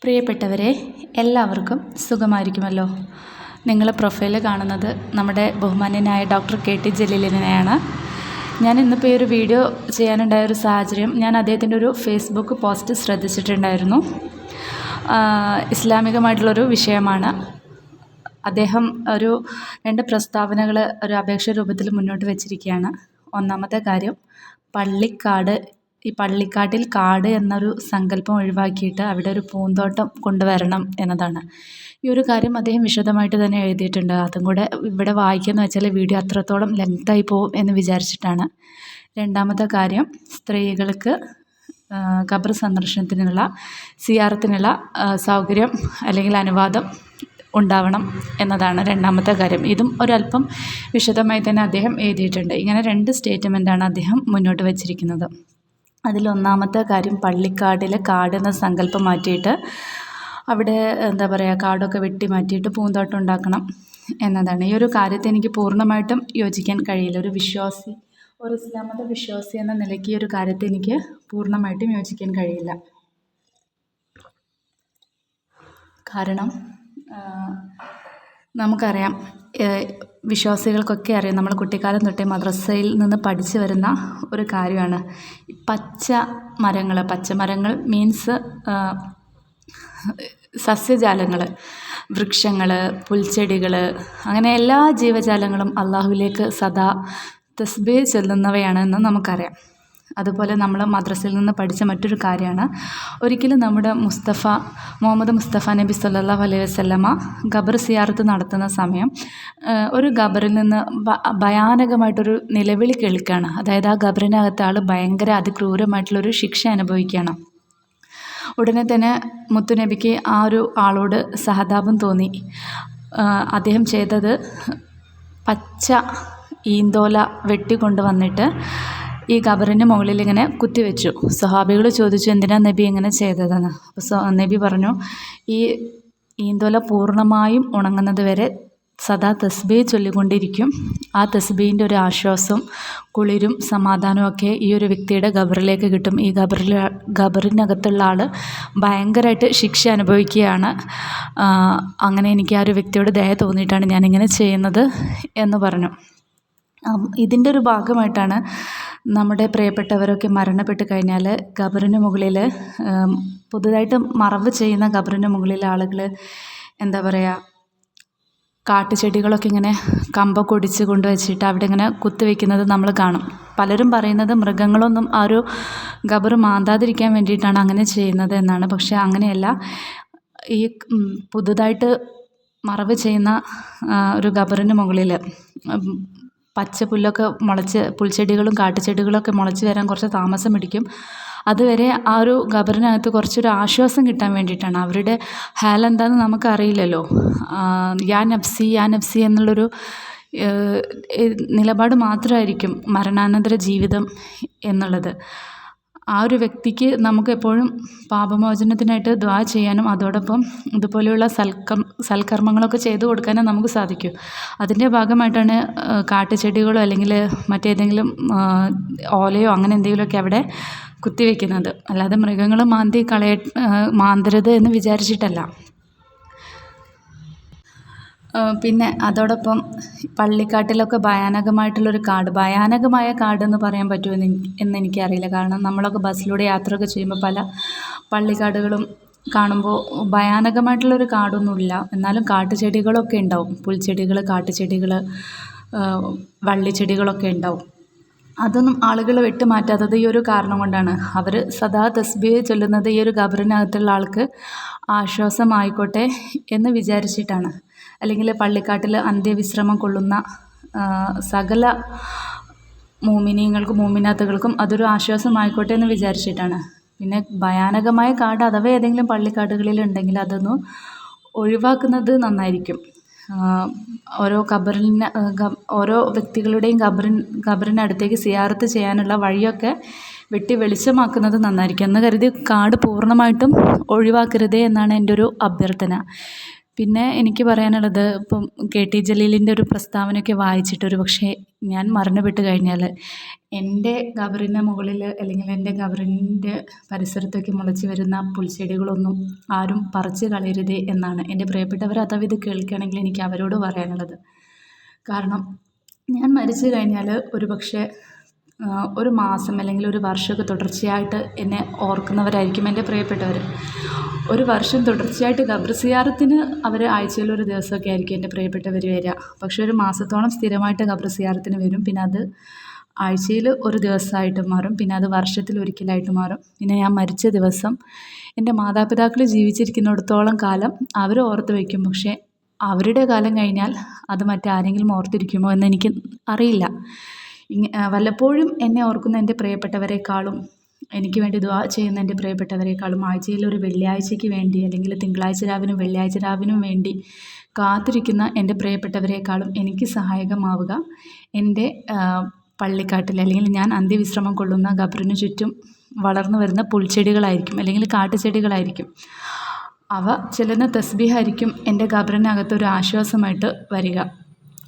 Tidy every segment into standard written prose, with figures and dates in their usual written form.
പ്രിയപ്പെട്ടവരെ, എല്ലാവർക്കും സുഖമായിരിക്കുമല്ലോ. നിങ്ങൾ പ്രൊഫൈൽ കാണുന്നത് നമ്മുടെ ബഹുമാന്യനായ ഡോക്ടർ KT ജലീലിനെയാണ്. ഞാൻ ഇന്നിപ്പോൾ ഈ ഒരു വീഡിയോ ചെയ്യാനുണ്ടായ ഒരു സാഹചര്യം, ഞാൻ അദ്ദേഹത്തിൻ്റെ ഒരു ഫേസ്ബുക്ക് പോസ്റ്റ് ശ്രദ്ധിച്ചിട്ടുണ്ടായിരുന്നു. ഇസ്ലാമികമായിട്ടുള്ളൊരു വിഷയമാണ്. അദ്ദേഹം ഒരു 2 പ്രസ്താവനകൾ ഒരു അപേക്ഷ രൂപത്തിൽ മുന്നോട്ട് വച്ചിരിക്കുകയാണ്. ഒന്നാമത്തെ കാര്യം, ഈ പള്ളിക്കാട്ടിൽ കാട് എന്നൊരു സങ്കല്പം ഒഴിവാക്കിയിട്ട് അവിടെ ഒരു പൂന്തോട്ടം കൊണ്ടുവരണം എന്നതാണ്. ഈ ഒരു കാര്യം അദ്ദേഹം വിശദമായിട്ട് തന്നെ എഴുതിയിട്ടുണ്ട്. അതും കൂടെ ഇവിടെ വായിക്കാന്ന് വെച്ചാൽ വീഡിയോ അത്രത്തോളം ലെങ്തായി പോകും എന്ന് വിചാരിച്ചിട്ടാണ്. രണ്ടാമത്തെ കാര്യം, സ്ത്രീകൾക്ക് ഖബർ സന്ദർശനത്തിനുള്ള സിയാറത്തിനുള്ള സൗകര്യം അല്ലെങ്കിൽ അനുവാദം ഉണ്ടാവണം എന്നതാണ് രണ്ടാമത്തെ കാര്യം. ഇതും ഒരല്പം വിശദമായി തന്നെ അദ്ദേഹം എഴുതിയിട്ടുണ്ട്. ഇങ്ങനെ 2 സ്റ്റേറ്റ്മെൻറ്റാണ് അദ്ദേഹം മുന്നോട്ട് വച്ചിരിക്കുന്നത്. അതിലൊന്നാമത്തെ കാര്യം, പള്ളിക്കാടിലെ കാട് എന്ന സങ്കല്പം മാറ്റിയിട്ട് അവിടെ കാടൊക്കെ വെട്ടി മാറ്റിയിട്ട് പൂന്തോട്ടം ഉണ്ടാക്കണം എന്നതാണ്. ഈ ഒരു കാര്യത്തെ എനിക്ക് പൂർണ്ണമായിട്ടും യോജിക്കാൻ കഴിയില്ല. ഒരു ഇസ്ലാം മത വിശ്വാസി എന്ന നിലയ്ക്ക് ഈ ഒരു കാര്യത്തെ എനിക്ക് പൂർണ്ണമായിട്ടും യോജിക്കാൻ കഴിയില്ല. കാരണം നമുക്കറിയാം, വിശ്വാസികൾക്കൊക്കെ അറിയാം, നമ്മൾ കുട്ടിക്കാലം തൊട്ടേ മദ്രസയിൽ നിന്ന് പഠിച്ചു വരുന്ന ഒരു കാര്യമാണ് പച്ചമരങ്ങൾ മീൻസ് സസ്യജാലങ്ങൾ, വൃക്ഷങ്ങൾ, പുൽച്ചെടികൾ, അങ്ങനെ എല്ലാ ജീവജാലങ്ങളും അള്ളാഹുവിലേക്ക് സദാ തസ്ബീഹ് ചൊല്ലുന്നവയാണെന്ന് നമുക്കറിയാം. അതുപോലെ നമ്മൾ മദ്രസയിൽ നിന്ന് പഠിച്ച മറ്റൊരു കാര്യമാണ്, ഒരിക്കലും നമ്മുടെ മുഹമ്മദ് മുസ്തഫ നബി സല്ലല്ലാഹു അലൈഹി വസല്ലമ ഖബർ സിയാറത്ത് നടത്തുന്ന സമയം ഒരു ഖബറിൽ നിന്ന് ഭയാനകമായിട്ടൊരു നിലവിളി കേൾക്കുകയാണ്. അതായത് ആ ഖബറിനകത്ത് ആൾ ഭയങ്കര അതിക്രൂരമായിട്ടുള്ളൊരു ശിക്ഷ അനുഭവിക്കുകയാണ്. ഉടനെ തന്നെ മുത്തുനബിക്ക് ആ ഒരു ആളോട് സഹതാപം തോന്നി. അദ്ദേഹം ചെയ്തത് പച്ച ഈന്തോല വെട്ടിക്കൊണ്ട് വന്നിട്ട് ഈ ഖബറിൻ്റെ മുകളിൽ ഇങ്ങനെ കുത്തിവെച്ചു. സ്വഹാബികൾ ചോദിച്ചു, എന്തിനാ നബി ഇങ്ങനെ ചെയ്തതെന്ന്. അപ്പോൾ നബി പറഞ്ഞു, ഈ ഈന്തോല പൂർണ്ണമായും ഉണങ്ങുന്നത് വരെ സദാ തസ്ബീഹ് ചൊല്ലിക്കൊണ്ടിരിക്കും. ആ തസ്ബീഹിൻ്റെ ഒരു ആശ്വാസവും കുളിരും സമാധാനവും ഒക്കെ ഈ ഒരു വ്യക്തിയുടെ ഖബറിലേക്ക് കിട്ടും. ഈ ഖബറിനകത്തുള്ള ആൾ ഭയങ്കരമായിട്ട് ശിക്ഷ അനുഭവിക്കുകയാണ്. അങ്ങനെ എനിക്ക് ആ ഒരു വ്യക്തിയോട് ദയ തോന്നിയിട്ടാണ് ഞാനിങ്ങനെ ചെയ്യുന്നത് എന്ന് പറഞ്ഞു. ഇതിൻ്റെ ഒരു ഭാഗമായിട്ടാണ് നമ്മുടെ പ്രിയപ്പെട്ടവരൊക്കെ മരണപ്പെട്ട് കഴിഞ്ഞാൽ ഖബറിന് മുകളിൽ പുതുതായിട്ട് മറവ് ചെയ്യുന്ന ഖബറിന് മുകളിൽ ആളുകൾ കാട്ടുചെടികളൊക്കെ ഇങ്ങനെ കമ്പൊക്കെ ഒടിച്ച് കൊണ്ടുവച്ചിട്ട് അവിടെ ഇങ്ങനെ കുത്തിവെക്കുന്നത് നമ്മൾ കാണും. പലരും പറയുന്നത് മൃഗങ്ങളൊന്നും ആ ഒരു ഖബർ മാന്താതിരിക്കാൻ വേണ്ടിയിട്ടാണ് അങ്ങനെ ചെയ്യുന്നത് എന്നാണ്. പക്ഷേ അങ്ങനെയല്ല. ഈ പുതുതായിട്ട് മറവ് ചെയ്യുന്ന ഒരു ഖബറിന് മുകളിൽ പച്ചപ്പുല്ലൊക്കെ പുൽച്ചെടികളും കാട്ടുചെടികളൊക്കെ മുളച്ച് വരാൻ കുറച്ച് താമസം പിടിക്കും. അതുവരെ ആ ഒരു ഖബറിനകത്ത് കുറച്ചൊരു ആശ്വാസം കിട്ടാൻ വേണ്ടിയിട്ടാണ്. അവരുടെ ഹാൽ എന്താണെന്ന് നമുക്കറിയില്ലല്ലോ. യാ നഫ്സി എന്നുള്ളൊരു നിലപാട് മാത്രമായിരിക്കും മരണാനന്തര ജീവിതം എന്നുള്ളത്. ആ ഒരു വ്യക്തിക്ക് നമുക്ക് എപ്പോഴും പാപമോചനത്തിനായിട്ട് ദുആ ചെയ്യാനും അതോടൊപ്പം ഇതുപോലെയുള്ള സൽക്കർമ്മങ്ങളൊക്കെ ചെയ്തു കൊടുക്കാനും നമുക്ക് സാധിക്കും. അതിൻ്റെ ഭാഗമായിട്ടാണ് കാട്ടുചെടികളോ അല്ലെങ്കിൽ മറ്റേതെങ്കിലും ഓലയോ അങ്ങനെ എന്തെങ്കിലുമൊക്കെ അവിടെ കുത്തിവെക്കുന്നത്. അല്ലാതെ മൃഗങ്ങൾ മാന്തരുത് എന്ന് വിചാരിച്ചിട്ടല്ല. പിന്നെ അതോടൊപ്പം പള്ളിക്കാട്ടിലൊക്കെ ഭയാനകമായ കാടെന്ന് പറയാൻ പറ്റുമോ എന്നെനിക്കറിയില്ല. കാരണം നമ്മളൊക്കെ ബസ്സിലൂടെ യാത്രയൊക്കെ ചെയ്യുമ്പോൾ പല പള്ളിക്കാടുകളും കാണുമ്പോൾ ഭയാനകമായിട്ടുള്ളൊരു കാടൊന്നുമില്ല. എന്നാലും കാട്ടുചെടികളൊക്കെ ഉണ്ടാവും. പുൽച്ചെടികൾ, കാട്ടുചെടികൾ, വള്ളിച്ചെടികളൊക്കെ ഉണ്ടാവും. അതൊന്നും ആളുകൾ വെട്ടിമാറ്റാത്തത് ഈ ഒരു കാരണം കൊണ്ടാണ്. അവർ സദാ തസ്ബീഹ് ചൊല്ലുന്നത് ഈ ഒരു ഖബറിനകത്തുള്ള ആൾക്ക് ആശ്വാസമായിക്കോട്ടെ എന്ന് വിചാരിച്ചിട്ടാണ്. അല്ലെങ്കിൽ പള്ളിക്കാട്ടിൽ അന്ത്യവിശ്രമം കൊള്ളുന്ന സകല മൂമിനാത്തുകൾക്കും അതൊരു ആശ്വാസമായിക്കോട്ടെ എന്ന് വിചാരിച്ചിട്ടാണ്. പിന്നെ ഭയാനകമായ കാട് അഥവാ ഏതെങ്കിലും പള്ളിക്കാടുകളിൽ ഉണ്ടെങ്കിൽ അതൊന്ന് ഒഴിവാക്കുന്നത് നന്നായിരിക്കും. ഓരോ വ്യക്തികളുടെയും ഖബറിനടുത്തേക്ക് സിയാറത്ത് ചെയ്യാനുള്ള വഴിയൊക്കെ വെട്ടി വെളിച്ചമാക്കുന്നത് നന്നായിരിക്കും എന്ന് കരുതി കാട് പൂർണ്ണമായിട്ടും ഒഴിവാക്കരുതേ എന്നാണ് എൻ്റെ ഒരു അഭ്യർത്ഥന. പിന്നെ എനിക്ക് പറയാനുള്ളത്, ഇപ്പം KT ജലീലിൻ്റെ ഒരു പ്രസ്താവനയൊക്കെ വായിച്ചിട്ട് ഒരു പക്ഷേ ഞാൻ മരണപ്പെട്ട് കഴിഞ്ഞാൽ എൻ്റെ ഖബറിൻ്റെ മുകളിൽ അല്ലെങ്കിൽ എൻ്റെ ഖബറിൻ്റെ പരിസരത്തൊക്കെ മുളച്ച് വരുന്ന പുൽച്ചെടികളൊന്നും ആരും പറിച്ച് കളയരുതേ എന്നാണ് എൻ്റെ പ്രിയപ്പെട്ടവർ അഥവാ ഇത് കേൾക്കുകയാണെങ്കിൽ എനിക്ക് അവരോട് പറയാനുള്ളത്. കാരണം ഞാൻ മരിച്ചു കഴിഞ്ഞാൽ ഒരു പക്ഷേ ഒരു മാസം അല്ലെങ്കിൽ ഒരു വർഷമൊക്കെ തുടർച്ചയായിട്ട് എന്നെ ഓർക്കുന്നവരായിരിക്കും എൻ്റെ പ്രിയപ്പെട്ടവർ. ഒരു വർഷം തുടർച്ചയായിട്ട് ഖബർ സിയാറത്തിന് അവർ ആഴ്ചയിൽ ഒരു ദിവസമൊക്കെ ആയിരിക്കും എൻ്റെ പ്രിയപ്പെട്ടവർ വരിക. പക്ഷേ ഒരു മാസത്തോളം സ്ഥിരമായിട്ട് ഖബർ സിയാറത്തിന് വരും. പിന്നെ അത് ആഴ്ചയിൽ ഒരു ദിവസമായിട്ട് മാറും. പിന്നെ അത് വർഷത്തിൽ ഒരിക്കലായിട്ട് മാറും. പിന്നെ ഞാൻ മരിച്ച ദിവസം എൻ്റെ മാതാപിതാക്കൾ ജീവിച്ചിരിക്കുന്നിടത്തോളം കാലം അവർ ഓർത്ത് വയ്ക്കും. പക്ഷേ അവരുടെ കാലം കഴിഞ്ഞാൽ അത് മറ്റാരെങ്കിലും ഓർത്തിരിക്കുമോ എന്നെനിക്ക് അറിയില്ല. വല്ലപ്പോഴും എന്നെ ഓർക്കുന്ന എൻ്റെ പ്രിയപ്പെട്ടവരെക്കാളും എനിക്ക് വേണ്ടി ദുആ ചെയ്യുന്ന എൻ്റെ പ്രിയപ്പെട്ടവരെക്കാളും ആഴ്ചയിൽ ഒരു വെള്ളിയാഴ്ചയ്ക്ക് വേണ്ടി അല്ലെങ്കിൽ തിങ്കളാഴ്ച രാവിനും വെള്ളിയാഴ്ച രാവിനും വേണ്ടി കാത്തിരിക്കുന്ന എൻ്റെ പ്രിയപ്പെട്ടവരെക്കാളും എനിക്ക് സഹായകമാവുക എൻ്റെ പള്ളിക്കാട്ടിൽ അല്ലെങ്കിൽ ഞാൻ അന്ത്യവിശ്രമം കൊള്ളുന്ന ഖബറിന് ചുറ്റും വളർന്നു വരുന്ന പുൽച്ചെടികളായിരിക്കും അല്ലെങ്കിൽ കാട്ടുചെടികളായിരിക്കും. അവ ചെല്ലുന്ന തസ്ബീഹായിരിക്കും എൻ്റെ ഖബറിനകത്തൊരു ആശ്വാസമായിട്ട് വരിക.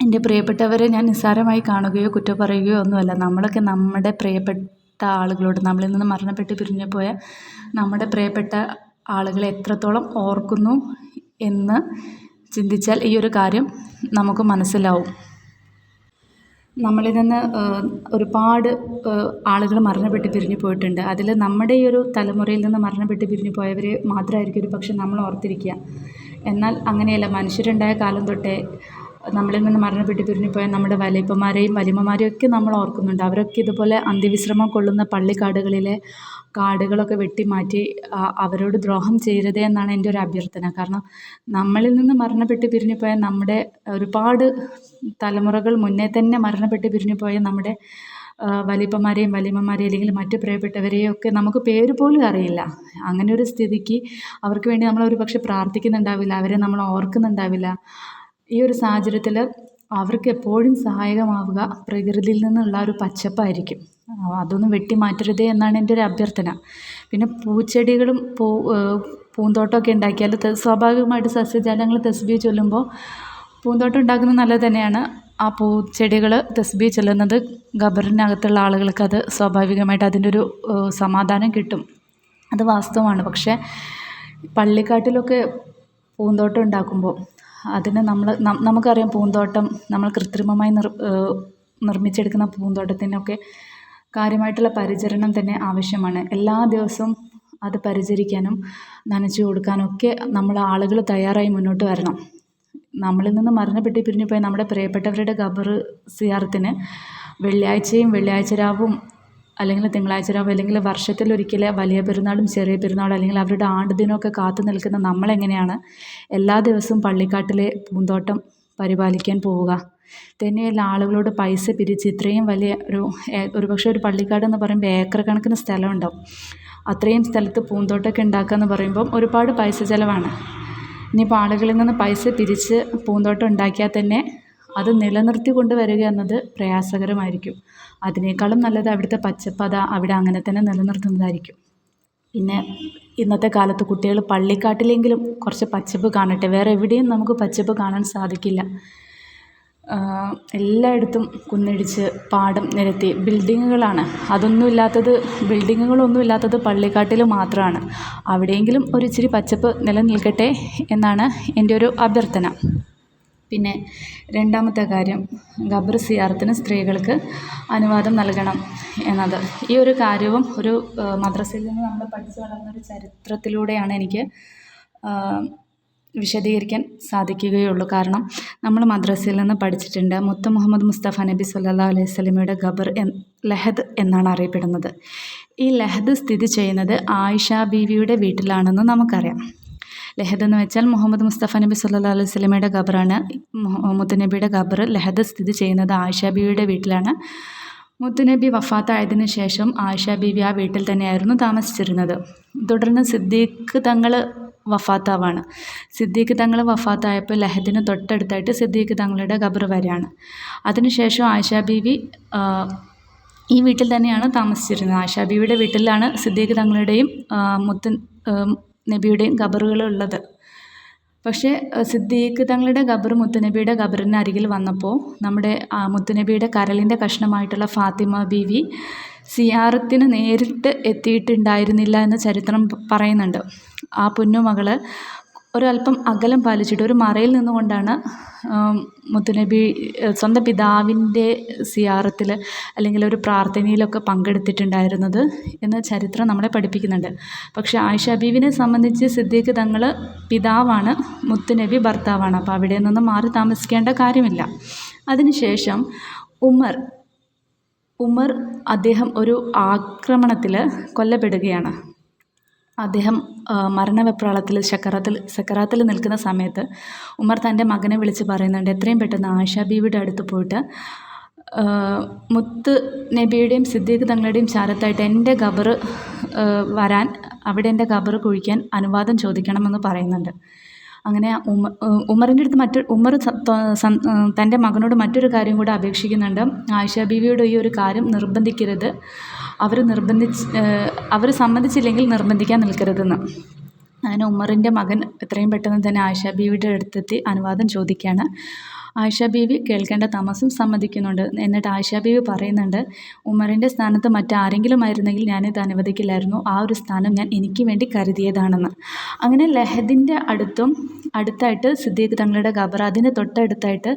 എൻ്റെ പ്രിയപ്പെട്ടവരെ ഞാൻ നിസ്സാരമായി കാണുകയോ കുറ്റം പറയുകയോ ഒന്നുമല്ല. നമ്മളൊക്കെ നമ്മുടെ പ്രിയപ്പെട്ട ആളുകളോട്, നമ്മളിൽ നിന്ന് മരണപ്പെട്ട് പിരിഞ്ഞു പോയ നമ്മുടെ പ്രിയപ്പെട്ട ആളുകളെ എത്രത്തോളം ഓർക്കുന്നു എന്ന് ചിന്തിച്ചാൽ ഈ ഒരു കാര്യം നമുക്ക് മനസ്സിലാവും. നമ്മളിൽ നിന്ന് ഒരുപാട് ആളുകൾ മരണപ്പെട്ട് പിരിഞ്ഞു പോയിട്ടുണ്ട്. അതിൽ നമ്മുടെ ഈ ഒരു തലമുറയിൽ നിന്ന് മരണപ്പെട്ട് പിരിഞ്ഞു പോയവരെ മാത്രമായിരിക്കും ഒരു പക്ഷെ നമ്മൾ ഓർത്തിരിക്കുക. എന്നാൽ അങ്ങനെയല്ല. മനുഷ്യരുണ്ടായ കാലം തൊട്ടേ നമ്മളിൽ നിന്ന് മരണപ്പെട്ട് പിരിഞ്ഞു പോയ നമ്മുടെ വലിയപ്പന്മാരെയും വലിയമ്മമാരെയും ഒക്കെ നമ്മൾ ഓർക്കുന്നുണ്ട്. അവരൊക്കെ ഇതുപോലെ അന്ത്യവിശ്രമം കൊള്ളുന്ന പള്ളിക്കാടുകളിലെ കാടുകളൊക്കെ വെട്ടിമാറ്റി അവരോട് ദ്രോഹം ചെയ്യരുതേ എന്നാണ് എൻ്റെ ഒരു അഭ്യർത്ഥന. കാരണം നമ്മളിൽ നിന്ന് മരണപ്പെട്ട് പിരിഞ്ഞു പോയ നമ്മുടെ ഒരുപാട് തലമുറകൾ മുന്നേ തന്നെ മരണപ്പെട്ട് പിരിഞ്ഞു പോയ നമ്മുടെ വലിയപ്പന്മാരെയും വലിയമ്മമാരെയും അല്ലെങ്കിൽ മറ്റ് പ്രിയപ്പെട്ടവരെയും ഒക്കെ നമുക്ക് പേര് പോലും അറിയില്ല. അങ്ങനെ ഒരു സ്ഥിതിക്ക് അവർക്ക് വേണ്ടി നമ്മൾ ഒരു പക്ഷെ പ്രാർത്ഥിക്കുന്നുണ്ടാവില്ല, അവരെ നമ്മൾ ഓർക്കുന്നുണ്ടാവില്ല. ഈ ഒരു സാഹചര്യത്തിൽ അവർക്ക് എപ്പോഴും സഹായകമാവുക പ്രകൃതിയിൽ നിന്നുള്ള ഒരു പച്ചപ്പായിരിക്കും. അതൊന്നും വെട്ടിമാറ്റരുതേ എന്നാണ് എൻ്റെ ഒരു അഭ്യർത്ഥന. പിന്നെ പൂച്ചെടികളും പൂന്തോട്ടമൊക്കെ ഉണ്ടാക്കിയാൽ സ്വാഭാവികമായിട്ട് സസ്യജാലങ്ങൾ തസ്ബീഹ് ചൊല്ലുമ്പോൾ പൂന്തോട്ടം ഉണ്ടാക്കുന്നത് നല്ലത് തന്നെയാണ്. ആ പൂച്ചെടികൾ തസ്ബീഹ് ചൊല്ലുന്നത് ഖബറിനകത്തുള്ള ആളുകൾക്ക് അത് സ്വാഭാവികമായിട്ട് അതിൻ്റെ ഒരു സമാധാനം കിട്ടും. അത് വാസ്തവമാണ്. പക്ഷേ പള്ളിക്കാട്ടിലൊക്കെ പൂന്തോട്ടം ഉണ്ടാക്കുമ്പോൾ അതിന് നമുക്കറിയാം, പൂന്തോട്ടം നമ്മൾ കൃത്രിമമായി നിർമ്മിച്ചെടുക്കുന്ന പൂന്തോട്ടത്തിനൊക്കെ കാര്യമായിട്ടുള്ള പരിചരണം തന്നെ ആവശ്യമാണ്. എല്ലാ ദിവസവും അത് പരിചരിക്കാനും നനച്ചു കൊടുക്കാനും ഒക്കെ നമ്മൾ ആളുകൾ തയ്യാറായി മുന്നോട്ട് വരണം. നമ്മളിൽ നിന്ന് മരണപ്പെട്ട് പിരിഞ്ഞു പോയ നമ്മുടെ പ്രിയപ്പെട്ടവരുടെ ഖബർ സിയാറത്തിന് വെള്ളിയാഴ്ചയും വെള്ളിയാഴ്ച രാവും അല്ലെങ്കിൽ തിങ്കളാഴ്ച രാവും അല്ലെങ്കിൽ വർഷത്തിലൊരിക്കൽ വലിയ പെരുന്നാളും ചെറിയ പെരുന്നാളും അല്ലെങ്കിൽ അവരുടെ ആണ്ടുദിനമൊക്കെ കാത്തു നിൽക്കുന്ന നമ്മളെങ്ങനെയാണ് എല്ലാ ദിവസവും പള്ളിക്കാട്ടിലെ പൂന്തോട്ടം പരിപാലിക്കാൻ പോവുക? തന്നെയല്ല, ആളുകളോട് പൈസ പിരിച്ച് ഇത്രയും വലിയ ഒരു പക്ഷേ ഒരു പള്ളിക്കാട് എന്ന് പറയുമ്പോൾ ഏക്കർ കണക്കിന് സ്ഥലമുണ്ടാവും. അത്രയും സ്ഥലത്ത് പൂന്തോട്ടമൊക്കെ ഉണ്ടാക്കുക എന്ന് പറയുമ്പം ഒരുപാട് പൈസ ചിലവാണ്. ഇനിയിപ്പോൾ ആളുകളിൽ നിന്ന് പൈസ പിരിച്ച് പൂന്തോട്ടം ഉണ്ടാക്കിയാൽ തന്നെ അത് നിലനിർത്തി കൊണ്ടുവരിക എന്നത് പ്രയാസകരമായിരിക്കും. അതിനേക്കാളും നല്ലത് അവിടുത്തെ പച്ചപ്പത അവിടെ അങ്ങനെ തന്നെ നിലനിർത്തുന്നതായിരിക്കും. പിന്നെ ഇന്നത്തെ കാലത്ത് കുട്ടികൾ പള്ളിക്കാട്ടിലെങ്കിലും കുറച്ച് പച്ചപ്പ് കാണട്ടെ. വേറെ എവിടെയും നമുക്ക് പച്ചപ്പ് കാണാൻ സാധിക്കില്ല. എല്ലായിടത്തും കുന്നിടിച്ച് പാടം നിരത്തി ബിൽഡിങ്ങുകളാണ്. ബിൽഡിങ്ങുകളൊന്നും ഇല്ലാത്തത് പള്ളിക്കാട്ടിൽ മാത്രമാണ്. അവിടെയെങ്കിലും ഒരു ഇച്ചിരി പച്ചപ്പ് നിലനിൽക്കട്ടെ എന്നാണ് എൻ്റെ ഒരു അഭ്യർത്ഥന. പിന്നെ രണ്ടാമത്തെ കാര്യം, ഖബർ സിയാറത്തിന് സ്ത്രീകൾക്ക് അനുവാദം നൽകണം എന്നത്. ഈ ഒരു കാര്യവും ഒരു മദ്രസയിൽ നിന്ന് നമ്മൾ പഠിച്ചു വളർന്നൊരു ചരിത്രത്തിലൂടെയാണ് എനിക്ക് വിശദീകരിക്കാൻ സാധിക്കുകയുള്ളൂ. കാരണം നമ്മൾ മദ്രസയിൽ നിന്ന് പഠിച്ചിട്ടുണ്ട്, മുത്ത് മുഹമ്മദ് മുസ്തഫ നബി സല്ലല്ലാഹു അലൈഹി വസല്ലമയുടെ ഖബർ ലഹദ് എന്നാണ് അറിയപ്പെടുന്നത്. ഈ ലഹദ് സ്ഥിതി ചെയ്യുന്നത് ആയിഷ ബീവിയുടെ വീട്ടിലാണെന്ന് നമുക്കറിയാം. ലഹദ് എന്ന് വെച്ചാൽ മുഹമ്മദ് മുസ്തഫ നബി സല്ലല്ലാഹു അലൈഹി വസല്ലമയുടെ ഖബറാണ്. മുത്തുനബിയുടെ ഖബർ ലഹദ് സ്ഥിതി ചെയ്യുന്നത് ആയിഷ ബീവിയുടെ വീട്ടിലാണ്. മുത്തുനബി വഫാത്തായതിനു ശേഷം ആയിഷ ബീവി ആ വീട്ടിൽ തന്നെയായിരുന്നു താമസിച്ചിരുന്നത്. തുടർന്ന് സിദ്ദീഖ് തങ്ങൾ വഫാത്താവാണ്. സിദ്ദീഖ് തങ്ങൾ വഫാത്തായപ്പോൾ ലഹദിന് തൊട്ടടുത്തായിട്ട് സിദ്ദീഖ് തങ്ങളുടെ ഖബർ വരെയാണ്. അതിനുശേഷം ആയിഷ ബീവി ഈ വീട്ടിൽ തന്നെയാണ് താമസിച്ചിരുന്നത്. ആയിഷ ബീവിയുടെ വീട്ടിലാണ് സിദ്ദീഖ് തങ്ങളുടെയും മുത്ത് നബിയുടെയും ഖബറുകൾ ഉള്ളത്. പക്ഷേ സിദ്ദീഖ് തങ്ങളുടെ ഖബർ മുത്തുനബിയുടെ ഖബറിന് അരികിൽ വന്നപ്പോൾ നമ്മുടെ മുത്തുനബിയുടെ കരളിൻ്റെ കഷ്ണമായിട്ടുള്ള ഫാത്തിമ ബീവി സിയാറത്തിന് നേരിട്ട് എത്തിയിട്ടുണ്ടായിരുന്നില്ല എന്ന് ചരിത്രം പറയുന്നുണ്ട്. ആ പൊന്നുമകൾ ഒരല്പം അകലം പാലിച്ചിട്ട് ഒരു മറയിൽ നിന്നുകൊണ്ടാണ് മുത്തുനബി സ്വന്തം പിതാവിൻ്റെ സിയാറത്തിൽ അല്ലെങ്കിൽ ഒരു പ്രാർത്ഥനയിലൊക്കെ പങ്കെടുത്തിട്ടുണ്ടായിരുന്നത് എന്ന് ചരിത്രം നമ്മളെ പഠിപ്പിക്കുന്നുണ്ട്. പക്ഷേ ആയിഷ ബീവിനെ സംബന്ധിച്ച് സിദ്ദീഖ് തങ്ങൾ പിതാവാണ്, മുത്തുനബി ഭർത്താവാണ്. അപ്പോൾ അവിടെ നിന്ന് മാറി താമസിക്കേണ്ട കാര്യമില്ല. അതിനുശേഷം ഉമർ അദ്ദേഹം ഒരു ആക്രമണത്തിൽ കൊല്ലപ്പെടുകയാണ്. അദ്ദേഹം മരണവെപ്രാളത്തിൽ സക്കറാത്തിൽ നിൽക്കുന്ന സമയത്ത് ഉമർ തൻ്റെ മകനെ വിളിച്ച് പറയുന്നുണ്ട്, എത്രയും പെട്ടെന്ന് ആയിഷ ബീവിയുടെ അടുത്ത് പോയിട്ട് മുത്ത് നബിയുടെയും സിദ്ദീഖ് തങ്ങളുടെയും ചാരത്തായിട്ട് എൻ്റെ ഖബർ വരാൻ, അവിടെ എൻ്റെ ഖബർ കുഴിക്കാൻ അനുവാദം ചോദിക്കണമെന്ന് പറയുന്നുണ്ട്. അങ്ങനെ ഉമറിൻ്റെ അടുത്ത് ഉമർ തൻ്റെ മകനോട് മറ്റൊരു കാര്യം കൂടെ അപേക്ഷിക്കുന്നുണ്ട്. ആയിഷ ബീവിയുടെ ഈ ഒരു കാര്യം നിർബന്ധിക്കരുത്, അവർ സമ്മതിച്ചില്ലെങ്കിൽ നിർബന്ധിക്കാൻ നിൽക്കരുതെന്ന്. അങ്ങനെ ഉമറിൻ്റെ മകൻ എത്രയും പെട്ടെന്ന് തന്നെ ആയിഷ ബീവിയുടെ അടുത്തെത്തി അനുവാദം ചോദിക്കുകയാണ്. ആയിഷ ബീവി കേൾക്കേണ്ട താമസം സമ്മതിക്കുന്നുണ്ട്. എന്നിട്ട് ആയിഷ ബീവി പറയുന്നുണ്ട്, ഉമറിൻ്റെ സ്ഥാനത്ത് മറ്റാരെങ്കിലും ആയിരുന്നെങ്കിൽ ഞാനിത് അനുവദിക്കില്ലായിരുന്നു, ആ ഒരു സ്ഥാനം ഞാൻ എനിക്ക് വേണ്ടി കരുതിയതാണെന്ന്. അങ്ങനെ ലഹദിൻ്റെ അടുത്തായിട്ട് സിദ്ദീഖ് തങ്ങളുടെ ഖബർ, അതിന് തൊട്ടടുത്തായിട്ട്